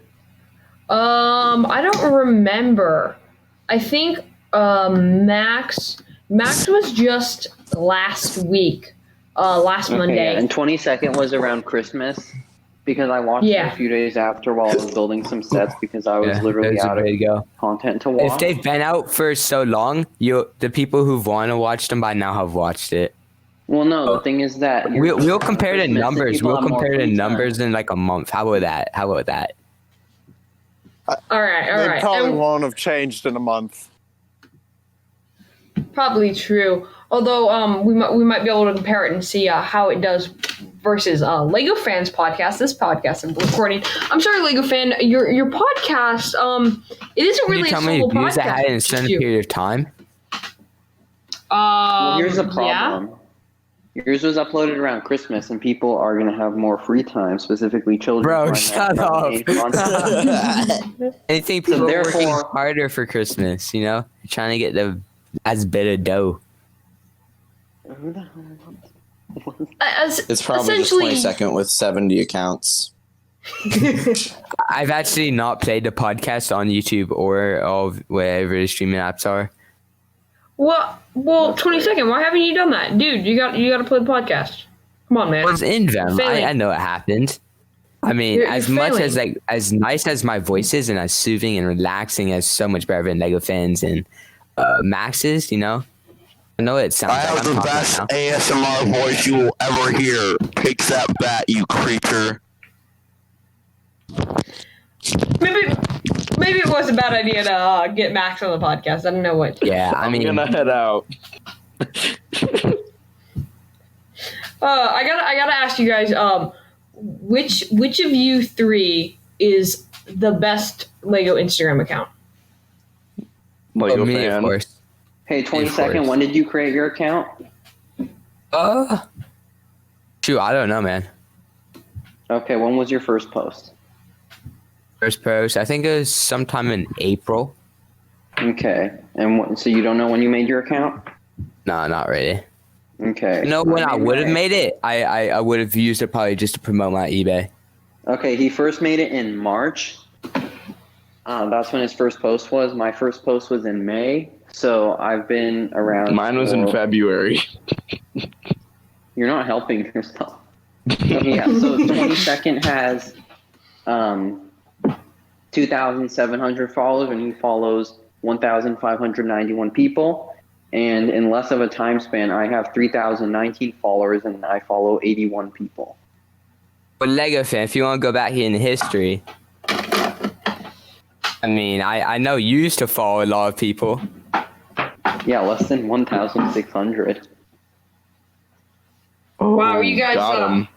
I don't remember. I think Max was just last week. Last Monday. Yeah. And 22nd was around Christmas because I watched it Yeah. a few days after while I was building some sets because I was literally those are out of way to go. content to watch. If they've been out for so long, the people who've wanted to watch them by now have watched it. Well, no, the thing is that We'll compare the Christmas and numbers. people We'll have more compare the free time. numbers in like a month. How about that? All right. They probably And won't have changed in a month. probably true. Although we might be able to compare it and see how it does versus Lego Fans podcast. This podcast I'm recording. I'm sorry, Lego Fan. Your podcast it isn't Can really you a tell me solo views podcast. I had in a it's certain you. period of time? Well, here's the Yeah. problem. Yours was uploaded around Christmas, and people are going to have more free time, specifically children. Bro, who are shut not up. getting content. I think people are working therefore- harder for Christmas, you know? Trying to get the as bit of dough. Who the hell was- It's probably just essentially 22nd with 70 accounts. I've actually not played the podcast on YouTube or of whatever the streaming apps are. Well, 22nd. Why haven't you done that, dude? You got to play the podcast. Come on, man. I was in them. Failing. I know it happened. I mean, You're as much as failing. as nice as my voice is and as soothing and relaxing as so much better than Lego Fans and Max's, you know. I know it sounds I like have I'm the talking best now. ASMR voice you will ever hear. Take that bat, you creature. Maybe it was a bad idea to get Max on the podcast. I don't know what. Yeah, I I'm mean, gonna head out. I gotta ask you guys. Which of you three is the best Lego Instagram account? Lego me, of fan. course. Hey, Of 22nd, course. when did you create your account? Shoot, I don't know, man. Okay, when was your first post? First post, I think it was sometime in April. Okay, and so you don't know when you made your account? No, not really. Okay. You know, when I made would have mine- made it, I would have used it probably just to promote my eBay. Okay, he first made it in March. That's when his first post was. My first post was in May, so I've been around. Mine was in for- February. You're not helping yourself. Yeah, so 22nd has 2,700 followers, and he follows 1,591 people. And in less of a time span, I have 3,019 followers, and I follow 81 people. But Lego Fan, if you want to go back in history, I mean, I know you used to follow a lot of people. Yeah, less than 1,600. Wow, you guys, Got him.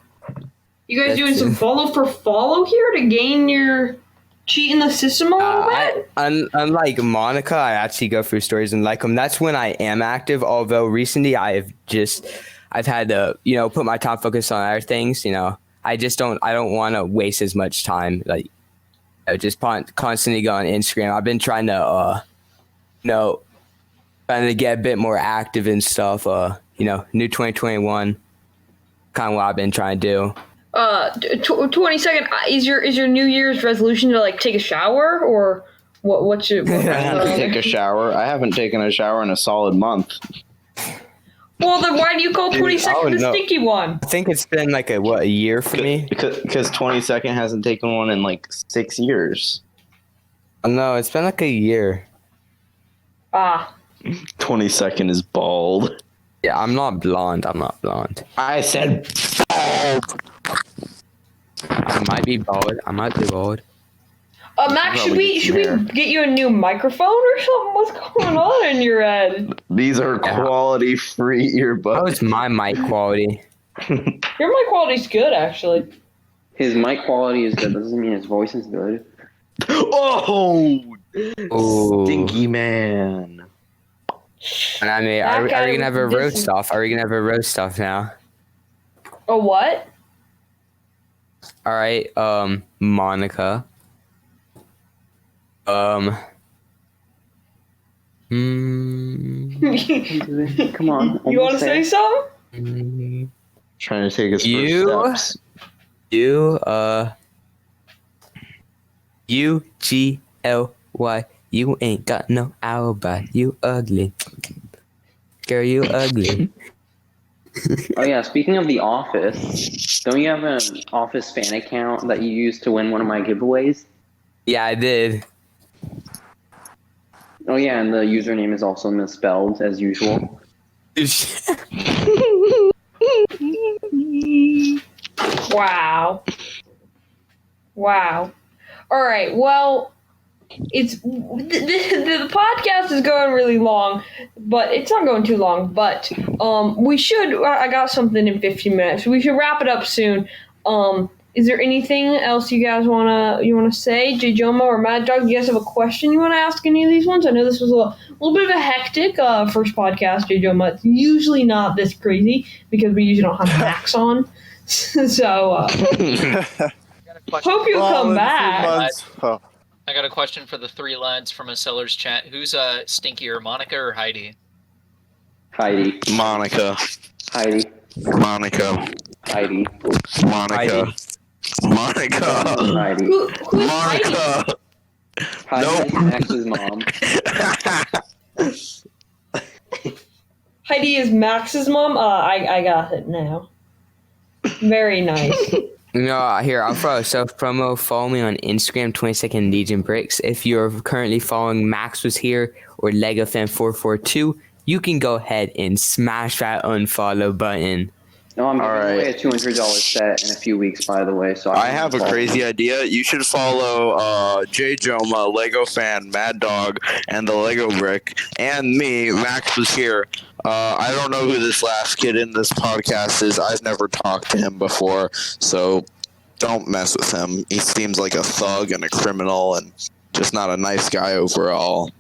You guys That's doing some it. follow for follow here to gain your cheating the system a little bit? Unlike Monica, I actually go through stories and like them. That's when I am active. Although recently I've had to, put my time focus on other things. I don't want to waste as much time. Like, just constantly go on Instagram. I've been trying to, trying to get a bit more active and stuff. New 2021, kind of what I've been trying to do. 22nd, is your New Year's resolution to like take a shower or what's your I have to take a shower. I haven't taken a shower in a solid month. well then why do you call 22nd the no. stinky one? I think it's been like a year for me. Because 22nd hasn't taken one in like 6 years. No, it's been like a year. 22nd is bald. Yeah, I'm not blonde. I said bald. I might be bald. Max, should Probably we there. get you a new microphone or something? What's going on in your head? These are quality free How earbuds. is my mic quality? Your mic quality's good actually. His mic quality is good. Doesn't mean his voice is good. Oh, Ooh. stinky man. And I mean, are we gonna have a roast off? Are we gonna have a roast off now? A what? All right, Monica. Come on. You want to almost say there. something? Trying to take his first steps. UGLY. You ain't got no alibi. You ugly. Girl, you ugly. Oh yeah, speaking of The Office, don't you have an Office fan account that you used to win one of my giveaways? Yeah, I did. Oh yeah, and the username is also misspelled as usual. Wow. Wow. All right. Well, the podcast is going really long, but it's not going too long. But we should. I got something in 15 minutes. We should wrap it up soon. Is there anything else you guys wanna say, J. Joma or Mad Dog? You guys have a question you want to ask any of these ones? I know this was a little bit of a hectic first podcast, J. Joma. It's usually not this crazy because we usually don't have Max on. So hope you come back. I got a question for the three lads from a seller's chat. Who's stinkier, Monica or Heidi? Heidi. Monica. Heidi. Monica. Heidi. Monica. Monica. Heidi. Who's Heidi? Monica. Heidi is Max's mom. Heidi is Max's mom? I got it now. Very nice. Here, I'll throw a self-promo. Follow me on Instagram, 22nd Legion Bricks. If you're currently following Max Was Here or Legofan442, you can go ahead and smash that unfollow button. No, I'm giving All right. away a $200 set in a few weeks, by the way. So I have a crazy idea. You should follow J. Joma, Lego Fan, Mad Dog, and the Lego Brick, and me. Max Was Here. I don't know who this last kid in this podcast is. I've never talked to him before, so don't mess with him. He seems like a thug and a criminal and just not a nice guy overall.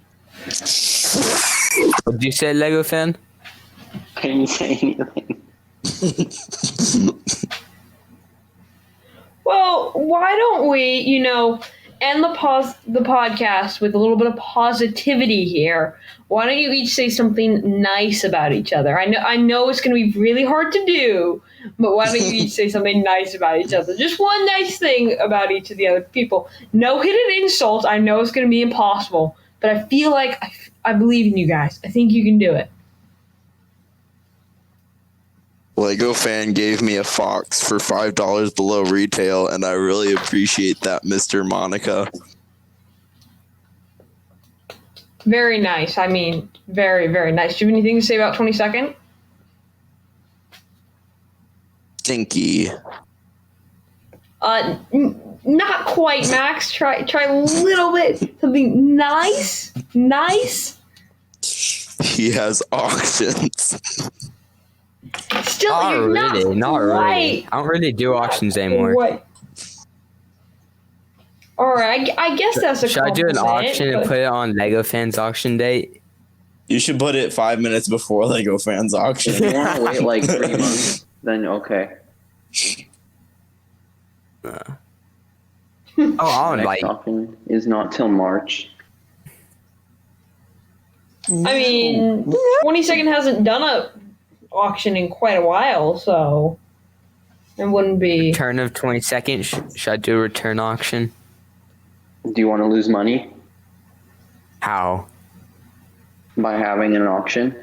What did you say, Lego Fan? I didn't say anything. Well, why don't we, end the podcast with a little bit of positivity here? Why don't you each say something nice about each other? I know it's going to be really hard to do, but why don't you each say something nice about each other? Just one nice thing about each of the other people. No hidden insults. I know it's going to be impossible, but I feel like I believe in you guys. I think you can do it. Lego Fan gave me a fox for $5 below retail, and I really appreciate that, Mr. Monica. Very nice. I mean, very, very nice. Do you have anything to say about 22nd? Stinky. Not quite, Max. Try a little bit. Something nice. Nice. He has auctions. Still, Not you're really. Not really. quite I don't really do auctions anymore. What? All right, I guess that's a Should I do an compliment, auction and but- put it on Lego Fans auction date? You should put it 5 minutes before Lego Fans auction. If you want to wait like 3 months, then okay. Oh, I'm Next like, auction is not till March. I mean, 22nd hasn't done a auction in quite a while, so it wouldn't be. turn of 22nd. Should I do a return auction? Do you want to lose money How? by having an auction?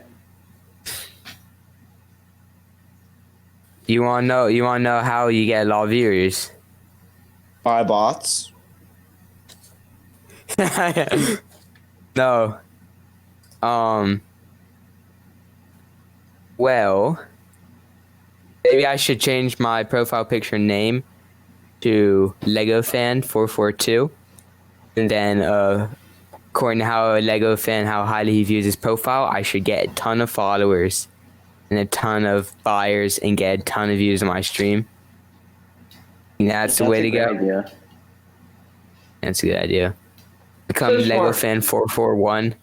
You wanna know how you get a lot of viewers? Buy bots. No. Well, maybe I should change my profile picture name to LegoFan442, and then according to how a Lego fan, how highly he views his profile, I should get a ton of followers and a ton of buyers and get a ton of views on my stream. And that's the way to go. Idea. That's a good idea. Become So smart. LegoFan441.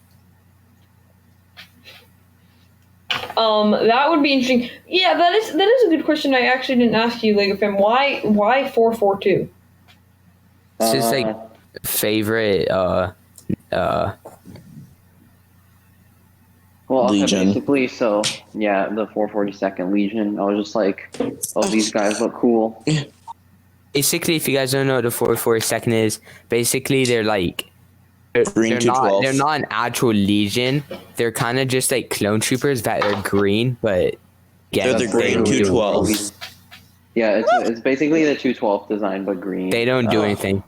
That would be interesting. Yeah, that is a good question. I actually didn't ask you, Lego Fan. Why 442? It's just like favorite Well, okay, Legion. basically, so yeah, the 442nd Legion. I was just like, oh, these guys look cool. Basically, if you guys don't know what the 442nd is, basically they're like Green 212. they're not an actual Legion. They're kind of just like clone troopers that are green, but yeah, They're the green they don't- 212s. Yeah, it's basically the 212 design, but green. They don't do anything.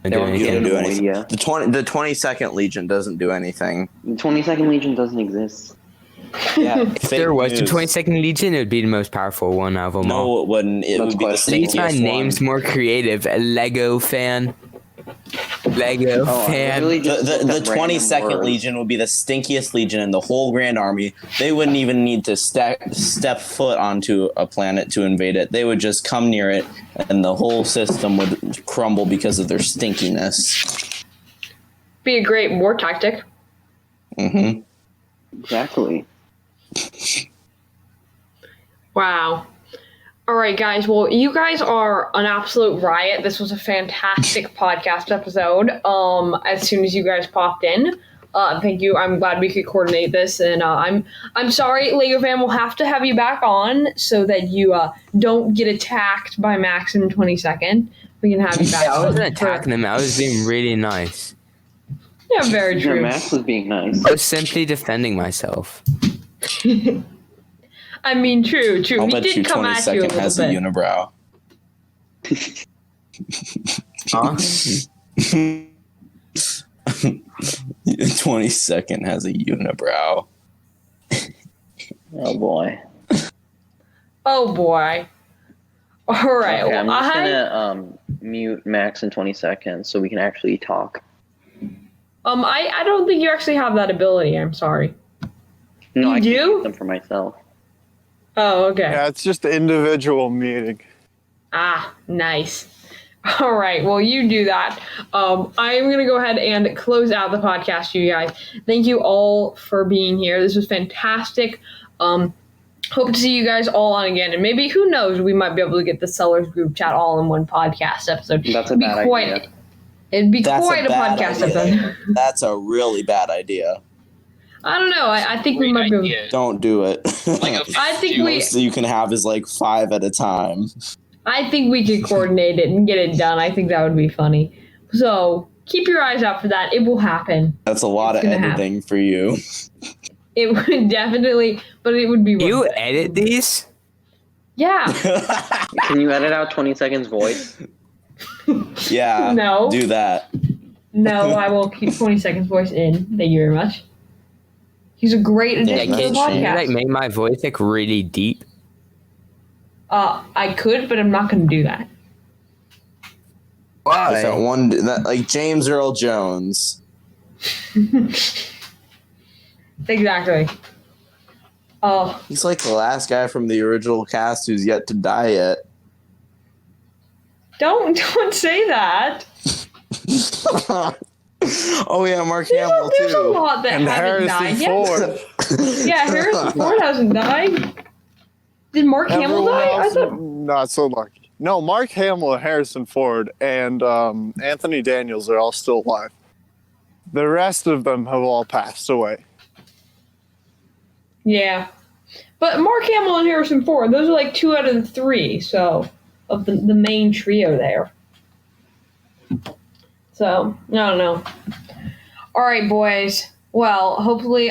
They don't do You don't anything. do No anything. idea. The 22nd Legion doesn't do anything. The 22nd Legion doesn't exist. Yeah, If there was the 22nd Legion, it would be the most powerful one of them all. No, it wouldn't. It That's would be the quite- At least my stinkiest name's one. more creative. Legofan. Legofan. I really The, just the, looked the up random 22nd words. Legion would be the stinkiest legion in the whole Grand Army. They wouldn't even need to step foot onto a planet to invade it. They would just come near it, and the whole system would crumble because of their stinkiness. Be a great war tactic. Hmm. Exactly. Wow. All right, guys. Well, you guys are an absolute riot. This was a fantastic podcast episode. As soon as you guys popped in, thank you. I'm glad we could coordinate this, and I'm sorry, Lego fan. We'll have to have you back on so that you don't get attacked by Max in 22nd. We can have you back. I on wasn't for- attacking them. I was being really nice. Yeah, very Yeah, true. Max was being nice. I was simply defending myself. I mean, true. I'll He bet did you come at you a 22nd little has a bit. unibrow. Huh? 22nd has a unibrow. Oh boy. Oh boy. All right. Okay, I'm well, just gonna mute Max in 20 seconds so we can actually talk. I don't think you actually have that ability. I'm sorry. No, You I do? can mute them for myself. Oh, okay. Yeah, it's just an individual meeting. Ah, nice. All right. Well, you do that. I'm going to go ahead and close out the podcast, you guys. Thank you all for being here. This was fantastic. Hope to see you guys all on again. And maybe, who knows, we might be able to get the Sellers group chat all in one podcast episode. That's a It'd be bad idea. It'd be That's quite a bad podcast idea. episode. That's a really bad idea. I don't know. I think we Great might be able idea. Don't do it. I think we Most you can have is like 5 at a time. I think we could coordinate it and get it done. I think that would be funny. So keep your eyes out for that. It will happen. That's a lot It's of gonna editing for you. It would definitely, but it would be worth You it. edit these? Yeah. Can you edit out 20 seconds voice? Yeah. No. Do that. No, I will keep 20 seconds voice in. Thank you very much. He's a great Yeah, addition to the can you like podcast. make my voice like really deep? I could, but I'm not going to do that. Like that one, that, like James Earl Jones. Exactly. Oh, He's like the last guy from the original cast who's yet to die yet. don't say that. Oh yeah, Mark Hamill There's a too. lot that And haven't died Harrison yet. Ford. Yeah, Harrison Ford hasn't died. Did Mark Hamill Everyone die? I else thought. not so lucky. No, Mark Hamill, Harrison Ford, and Anthony Daniels are all still alive. The rest of them have all passed away. Yeah. But Mark Hamill and Harrison Ford, those are like 2 out of the 3, so, of the main trio there. So, I don't know. All right, boys. Well, hopefully,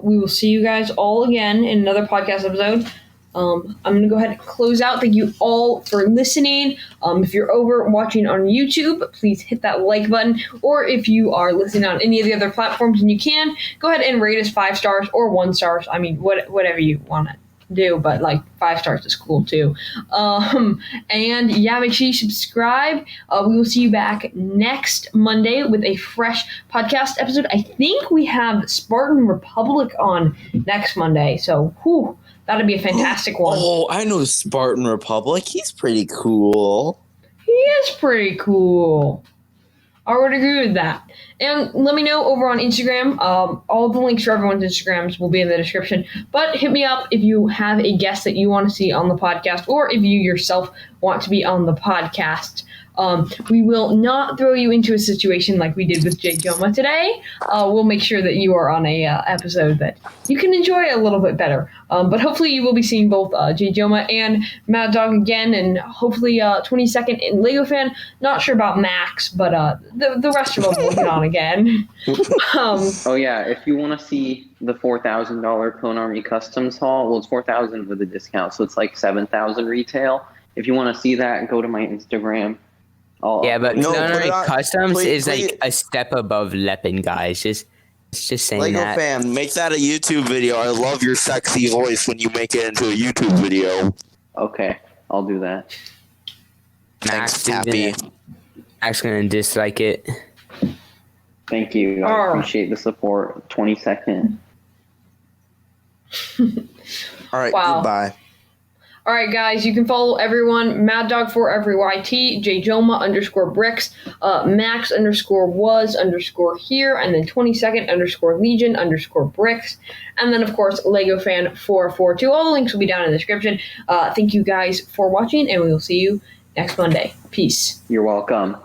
we will see you guys all again in another podcast episode. I'm going to go ahead and close out. Thank you all for listening. If you're over watching on YouTube, please hit that like button. Or if you are listening on any of the other platforms and you can, go ahead and rate us 5 stars or 1 star. I mean, whatever you want to do, but like 5 stars is cool too. And yeah, make sure you subscribe. We will see you back next Monday with a fresh podcast episode. I think we have Spartan Republic on next Monday. So, whew. That'd be a fantastic one. Oh, I know Spartan Republic. He's pretty cool. He is pretty cool. I would agree with that. And let me know over on Instagram. All the links for everyone's Instagrams will be in the description. But hit me up if you have a guest that you want to see on the podcast, or if you yourself want to be on the podcast. We will not throw you into a situation like we did with Jay Joma today. We'll make sure that you are on a episode that you can enjoy a little bit better. But hopefully you will be seeing both Jay Joma and Mad Dog again, and hopefully 22nd in Legofan. Not sure about Max, but the rest of them will get on again. Oh yeah, if you want to see the $4,000 Clone Army Customs haul, well, it's 4,000 with a discount, so it's like 7,000 retail. If you want to see that, go to my Instagram. Yeah, but No, Clone put Army it on- Customs please- is please- like a step above Leppin, guys. Just saying Lego that. fan, make that a YouTube video. I love your sexy voice when you make it into a YouTube video. Okay, I'll do that. Thanks, is Tappy. Max gonna dislike it. Thank you. I appreciate the support. 22nd. All right, Wow. goodbye. All right, guys, you can follow everyone. Mad Dog for every YT, JJoma _bricks, Max _was _here, and then 22nd _Legion _bricks, and then of course Legofan 442. All the links will be down in the description. Thank you guys for watching, and we will see you next Monday. Peace. You're welcome.